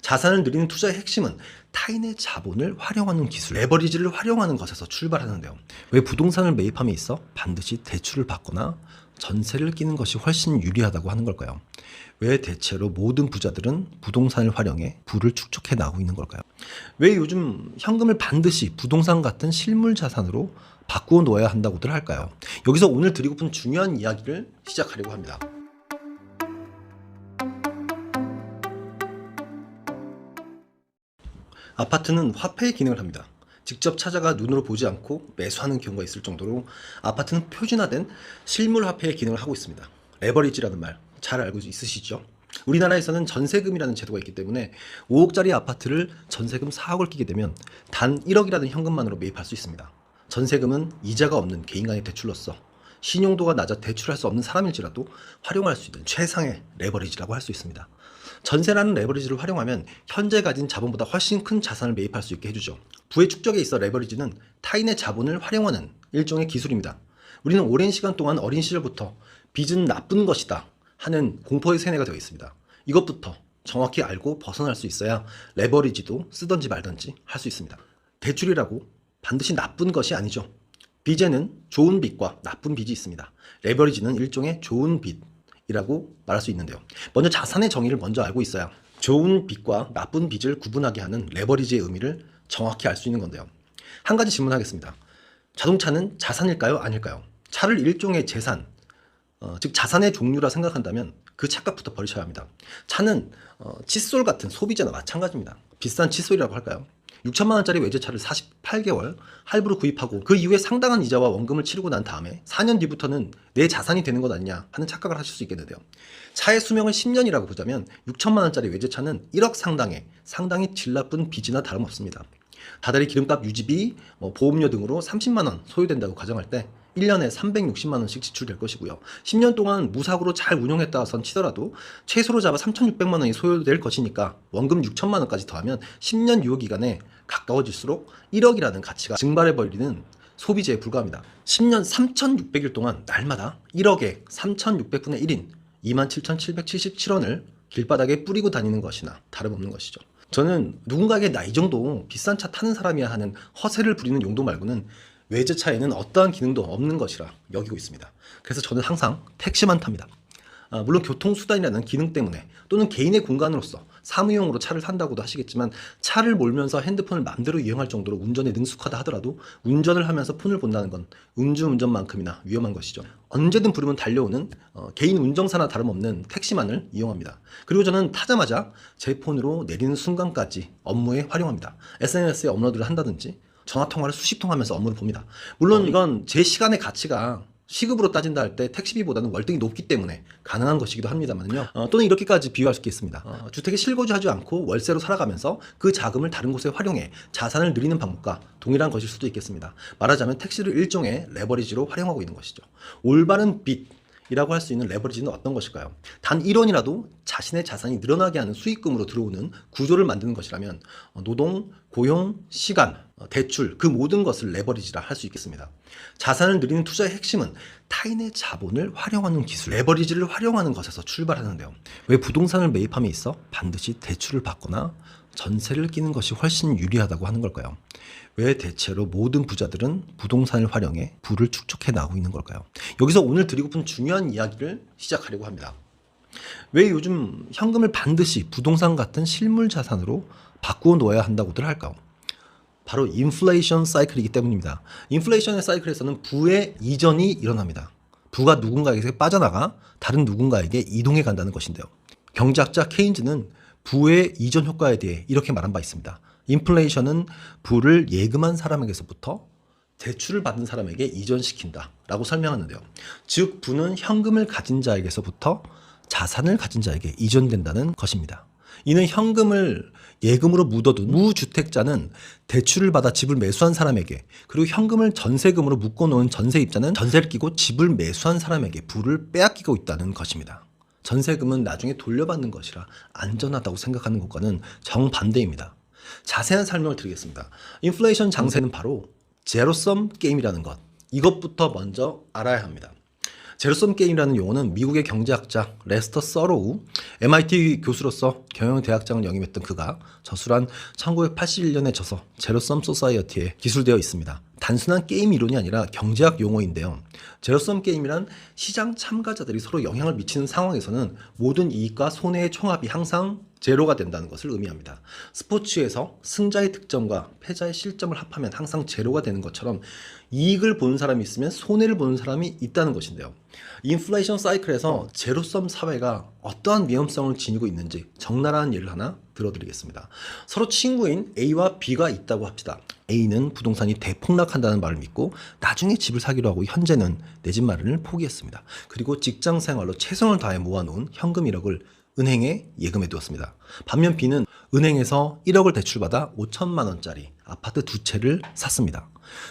자산을 늘리는 투자의 핵심은 타인의 자본을 활용하는 기술, 레버리지를 활용하는 것에서 출발하는데요. 왜 부동산을 매입함에 있어 반드시 대출을 받거나 전세를 끼는 것이 훨씬 유리하다고 하는 걸까요? 왜 대체로 모든 부자들은 부동산을 활용해 부를 축적해 나가고 있는 걸까요? 왜 요즘 현금을 반드시 부동산 같은 실물 자산으로 바꾸어 놓아야 한다고들 할까요? 여기서 오늘 드리고픈 중요한 이야기를 시작하려고 합니다. 아파트는 화폐의 기능을 합니다. 직접 찾아가 눈으로 보지 않고 매수하는 경우가 있을 정도로 아파트는 표준화된 실물 화폐의 기능을 하고 있습니다. 레버리지라는 말 잘 알고 있으시죠? 우리나라에서는 전세금이라는 제도가 있기 때문에 5억짜리 아파트를 전세금 4억을 끼게 되면 단 1억이라는 현금만으로 매입할 수 있습니다. 전세금은 이자가 없는 개인 간의 대출로서 신용도가 낮아 대출할 수 없는 사람일지라도 활용할 수 있는 최상의 레버리지라고 할 수 있습니다. 전세라는 레버리지를 활용하면 현재 가진 자본보다 훨씬 큰 자산을 매입할 수 있게 해주죠. 부의 축적에 있어 레버리지는 타인의 자본을 활용하는 일종의 기술입니다. 우리는 오랜 시간 동안 어린 시절부터 빚은 나쁜 것이다 하는 공포의 세뇌가 되어 있습니다. 이것부터 정확히 알고 벗어날 수 있어야 레버리지도 쓰던지 말던지 할 수 있습니다. 대출이라고 반드시 나쁜 것이 아니죠. 빚에는 좋은 빚과 나쁜 빚이 있습니다. 레버리지는 일종의 좋은 빚이라고 말할 수 있는데요. 먼저 자산의 정의를 먼저 알고 있어야 좋은 빚과 나쁜 빚을 구분하게 하는 레버리지의 의미를 정확히 알 수 있는 건데요. 한 가지 질문하겠습니다. 자동차는 자산일까요? 아닐까요? 차를 일종의 재산, 즉 자산의 종류라 생각한다면 그 착각부터 버리셔야 합니다. 차는 칫솔 같은 소비재나 마찬가지입니다. 비싼 칫솔이라고 할까요? 6천만 원짜리 외제차를 48개월 할부로 구입하고 그 이후에 상당한 이자와 원금을 치르고 난 다음에 4년 뒤부터는 내 자산이 되는 것 아니냐 하는 착각을 하실 수 있겠는데요. 차의 수명을 10년이라고 보자면 6천만 원짜리 외제차는 1억 상당히 질 나쁜 빚이나 다름없습니다. 다달이 기름값 유지비, 보험료 등으로 30만 원 소요된다고 가정할 때 1년에 360만 원씩 지출될 것이고요. 10년 동안 무사고로 잘 운용했다선 치더라도 최소로 잡아 3,600만 원이 소요될 것이니까 원금 6천만 원까지 더하면 10년 유효 기간에 가까워질수록 1억이라는 가치가 증발해버리는 소비재에 불과합니다. 10년 3,600일 동안 날마다 1억에 3,600분의 1인 27,777원을 길바닥에 뿌리고 다니는 것이나 다름없는 것이죠. 저는 누군가에게 나 이 정도 비싼 차 타는 사람이야 하는 허세를 부리는 용도 말고는 외제차에는 어떠한 기능도 없는 것이라 여기고 있습니다. 그래서 저는 항상 택시만 탑니다. 물론 교통수단이라는 기능 때문에 또는 개인의 공간으로서 사무용으로 차를 산다고도 하시겠지만 차를 몰면서 핸드폰을 마음대로 이용할 정도로 운전에 능숙하다 하더라도 운전을 하면서 폰을 본다는 건 음주운전만큼이나 위험한 것이죠. 언제든 부르면 달려오는 개인 운전사나 다름없는 택시만을 이용합니다. 그리고 저는 타자마자 제 폰으로 내리는 순간까지 업무에 활용합니다. SNS에 업로드를 한다든지 전화통화를 수십 통 하면서 업무를 봅니다. 물론 이건 제 시간의 가치가 시급으로 따진다 할 때 택시비보다는 월등히 높기 때문에 가능한 것이기도 합니다만요. 또는 이렇게까지 비유할 수 있겠습니다. 주택에 실거주하지 않고 월세로 살아가면서 그 자금을 다른 곳에 활용해 자산을 늘리는 방법과 동일한 것일 수도 있겠습니다. 말하자면 택시를 일종의 레버리지로 활용하고 있는 것이죠. 올바른 빚이라고 할 수 있는 레버리지는 어떤 것일까요? 단 1원이라도 자신의 자산이 늘어나게 하는 수익금으로 들어오는 구조를 만드는 것이라면 노동, 고용, 시간, 대출 그 모든 것을 레버리지라 할 수 있겠습니다. 자산을 늘리는 투자의 핵심은 타인의 자본을 활용하는 기술, 레버리지를 활용하는 것에서 출발하는데요. 왜 부동산을 매입함에 있어 반드시 대출을 받거나 전세를 끼는 것이 훨씬 유리하다고 하는 걸까요? 왜 대체로 모든 부자들은 부동산을 활용해 부를 축적해 나가고 있는 걸까요? 여기서 오늘 드리고픈 중요한 이야기를 시작하려고 합니다. 왜 요즘 현금을 반드시 부동산 같은 실물 자산으로 바꾸어 놓아야 한다고들 할까요? 바로 인플레이션 사이클이기 때문입니다. 인플레이션의 사이클에서는 부의 이전이 일어납니다. 부가 누군가에게 빠져나가 다른 누군가에게 이동해 간다는 것인데요. 경제학자 케인즈는 부의 이전 효과에 대해 이렇게 말한 바 있습니다. 인플레이션은 부를 예금한 사람에게서부터 대출을 받은 사람에게 이전시킨다 라고 설명하는데요. 즉 부는 현금을 가진 자에게서부터 자산을 가진 자에게 이전된다는 것입니다. 이는 현금을 예금으로 묻어둔 무주택자는 대출을 받아 집을 매수한 사람에게, 그리고 현금을 전세금으로 묶어놓은 전세입자는 전세를 끼고 집을 매수한 사람에게 부를 빼앗기고 있다는 것입니다. 전세금은 나중에 돌려받는 것이라 안전하다고 생각하는 것과는 정반대입니다. 자세한 설명을 드리겠습니다. 인플레이션 장세는 바로 제로섬 게임이라는 것, 이것부터 먼저 알아야 합니다. 제로섬 게임이라는 용어는 미국의 경제학자 레스터 서로우, MIT 교수로서 경영대학장을 영임했던 그가 저술한 1981년에 저서 제로섬 소사이어티에 기술되어 있습니다. 단순한 게임 이론이 아니라 경제학 용어인데요. 제로섬 게임이란 시장 참가자들이 서로 영향을 미치는 상황에서는 모든 이익과 손해의 총합이 항상 제로가 된다는 것을 의미합니다. 스포츠에서 승자의 득점과 패자의 실점을 합하면 항상 제로가 되는 것처럼 이익을 보는 사람이 있으면 손해를 보는 사람이 있다는 것인데요. 인플레이션 사이클에서 제로섬 사회가 어떠한 위험성을 지니고 있는지 적나라한 예를 하나 들어드리겠습니다. 서로 친구인 A와 B가 있다고 합시다. A는 부동산이 대폭락한다는 말을 믿고 나중에 집을 사기로 하고 현재는 내 집 마련을 포기했습니다. 그리고 직장 생활로 최선을 다해 모아놓은 현금 1억을 은행에 예금해 두었습니다. 반면 B는 은행에서 1억을 대출받아 5천만 원짜리 아파트 2채를 샀습니다.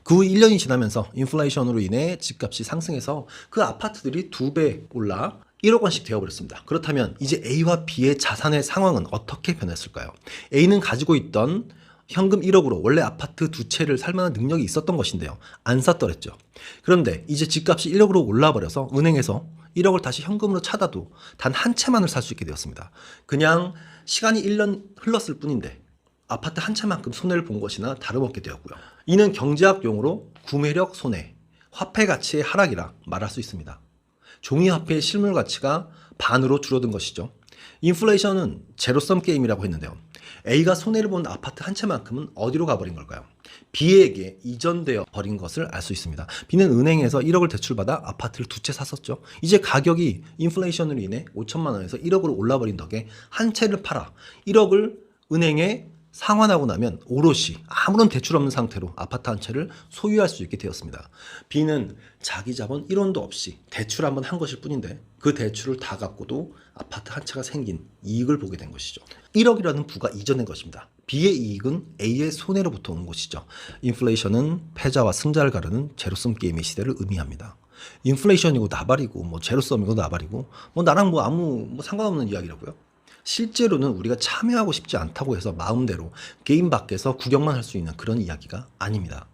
그 후 1년이 지나면서 인플레이션으로 인해 집값이 상승해서 그 아파트들이 2배 올라 1억 원씩 되어버렸습니다. 그렇다면 이제 A와 B의 자산의 상황은 어떻게 변했을까요? A는 가지고 있던 현금 1억으로 원래 아파트 2채를 살 만한 능력이 있었던 것인데요. 안 샀더랬죠. 그런데 이제 집값이 1억으로 올라버려서 은행에서 1억을 다시 현금으로 찾아도 단 한 채만을 살 수 있게 되었습니다. 그냥 시간이 1년 흘렀을 뿐인데 아파트 한 채만큼 손해를 본 것이나 다름없게 되었고요. 이는 경제학 용어로 구매력 손해, 화폐 가치의 하락이라 말할 수 있습니다. 종이 화폐의 실물 가치가 반으로 줄어든 것이죠. 인플레이션은 제로섬 게임이라고 했는데요. A가 손해를 본 아파트 한 채만큼은 어디로 가버린 걸까요? B에게 이전되어 버린 것을 알 수 있습니다. B는 은행에서 1억을 대출받아 아파트를 2채 샀었죠. 이제 가격이 인플레이션으로 인해 5천만 원에서 1억으로 올라버린 덕에 한 채를 팔아 1억을 은행에 상환하고 나면 오롯이 아무런 대출 없는 상태로 아파트 한 채를 소유할 수 있게 되었습니다. B는 자기 자본 1원도 없이 대출 한번 한 것일 뿐인데 그 대출을 다 갚고도 아파트 한 채가 생긴 이익을 보게 된 것이죠. 1억이라는 부가 이전된 것입니다. B의 이익은 A의 손해로부터 온 것이죠. 인플레이션은 패자와 승자를 가르는 제로섬 게임의 시대를 의미합니다. 인플레이션이고 나발이고 제로섬이고 나발이고 나랑 아무 상관없는 이야기라고요. 실제로는 우리가 참여하고 싶지 않다고 해서 마음대로 게임 밖에서 구경만 할 수 있는 그런 이야기가 아닙니다.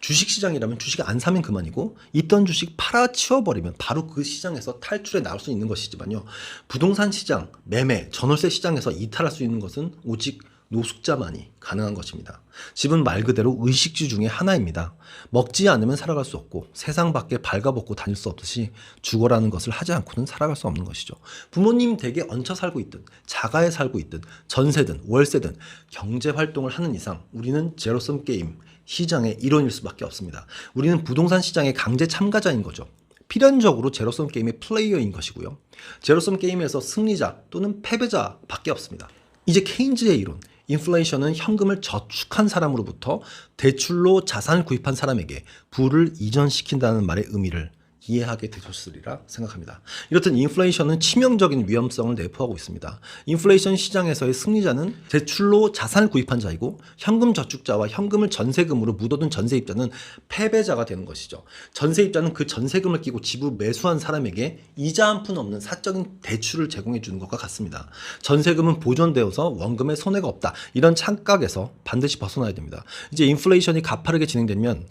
주식시장이라면 주식 안 사면 그만이고 있던 주식 팔아치워버리면 바로 그 시장에서 탈출해 나올 수 있는 것이지만요. 부동산 시장, 매매, 전월세 시장에서 이탈할 수 있는 것은 오직 노숙자만이 가능한 것입니다. 집은 말 그대로 의식주 중에 하나입니다. 먹지 않으면 살아갈 수 없고 세상 밖에 발가벗고 다닐 수 없듯이 죽어라는 것을 하지 않고는 살아갈 수 없는 것이죠. 부모님 댁에 얹혀 살고 있든 자가에 살고 있든 전세든 월세든 경제활동을 하는 이상 우리는 제로섬 게임 시장의 일원일 수밖에 없습니다. 우리는 부동산 시장의 강제 참가자인 거죠. 필연적으로 제로섬 게임의 플레이어인 것이고요. 제로섬 게임에서 승리자 또는 패배자밖에 없습니다. 이제 케인즈의 이론, 인플레이션은 현금을 저축한 사람으로부터 대출로 자산을 구입한 사람에게 부를 이전시킨다는 말의 의미를 이해하게 되셨으리라 생각합니다. 이렇듯 인플레이션은 치명적인 위험성을 내포하고 있습니다. 인플레이션 시장에서의 승리자는 대출로 자산을 구입한 자이고 현금 저축자와 현금을 전세금으로 묻어둔 전세입자는 패배자가 되는 것이죠. 전세입자는 그 전세금을 끼고 집을 매수한 사람에게 이자 한 푼 없는 사적인 대출을 제공해 주는 것과 같습니다. 전세금은 보존되어서 원금에 손해가 없다. 이런 착각에서 반드시 벗어나야 됩니다. 이제 인플레이션이 가파르게 진행되면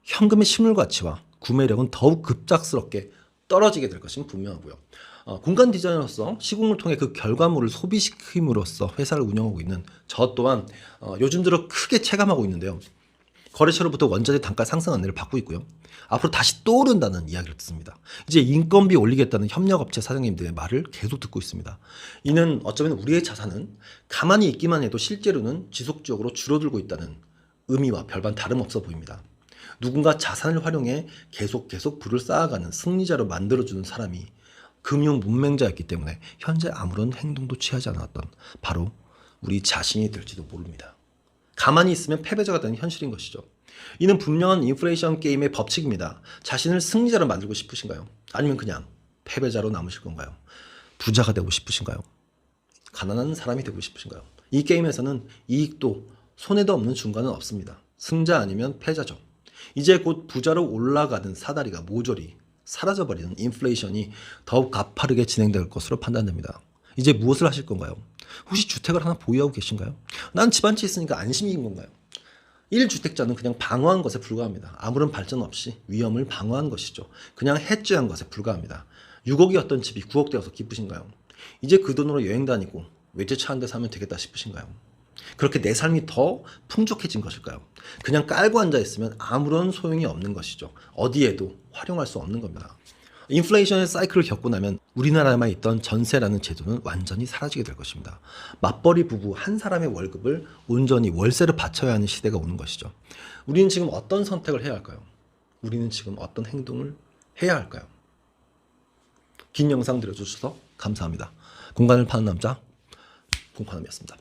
현금의 실물 가치와 구매력은 더욱 급작스럽게 떨어지게 될 것은 분명하고요. 공간 디자이너로서 시공을 통해 그 결과물을 소비시킴으로써 회사를 운영하고 있는 저 또한 요즘 들어 크게 체감하고 있는데요. 거래처로부터 원자재 단가 상승 안내를 받고 있고요. 앞으로 다시 또 오른다는 이야기를 듣습니다. 이제 인건비 올리겠다는 협력업체 사장님들의 말을 계속 듣고 있습니다. 이는 어쩌면 우리의 자산은 가만히 있기만 해도 실제로는 지속적으로 줄어들고 있다는 의미와 별반 다름없어 보입니다. 누군가 자산을 활용해 계속 부를 쌓아가는 승리자로 만들어주는 사람이 금융 문맹자였기 때문에 현재 아무런 행동도 취하지 않았던 바로 우리 자신이 될지도 모릅니다. 가만히 있으면 패배자가 되는 현실인 것이죠. 이는 분명한 인플레이션 게임의 법칙입니다. 자신을 승리자로 만들고 싶으신가요? 아니면 그냥 패배자로 남으실 건가요? 부자가 되고 싶으신가요? 가난한 사람이 되고 싶으신가요? 이 게임에서는 이익도 손해도 없는 중간은 없습니다. 승자 아니면 패자죠. 이제 곧 부자로 올라가는 사다리가 모조리 사라져버리는 인플레이션이 더욱 가파르게 진행될 것으로 판단됩니다. 이제 무엇을 하실 건가요? 혹시 주택을 하나 보유하고 계신가요? 난 집 한 채 있으니까 안심인 건가요? 1주택자는 그냥 방어한 것에 불과합니다. 아무런 발전 없이 위험을 방어한 것이죠. 그냥 해지한 것에 불과합니다. 6억이었던 집이 9억 되어서 기쁘신가요? 이제 그 돈으로 여행 다니고 외제차 한 대 사면 되겠다 싶으신가요? 그렇게 내 삶이 더 풍족해진 것일까요? 그냥 깔고 앉아 있으면 아무런 소용이 없는 것이죠. 어디에도 활용할 수 없는 겁니다. 인플레이션의 사이클을 겪고 나면 우리나라에만 있던 전세라는 제도는 완전히 사라지게 될 것입니다. 맞벌이 부부 한 사람의 월급을 온전히 월세로 바쳐야 하는 시대가 오는 것이죠. 우리는 지금 어떤 선택을 해야 할까요? 우리는 지금 어떤 행동을 해야 할까요? 긴 영상 들어주셔서 감사합니다. 공간을 파는 남자, 공파남이었습니다.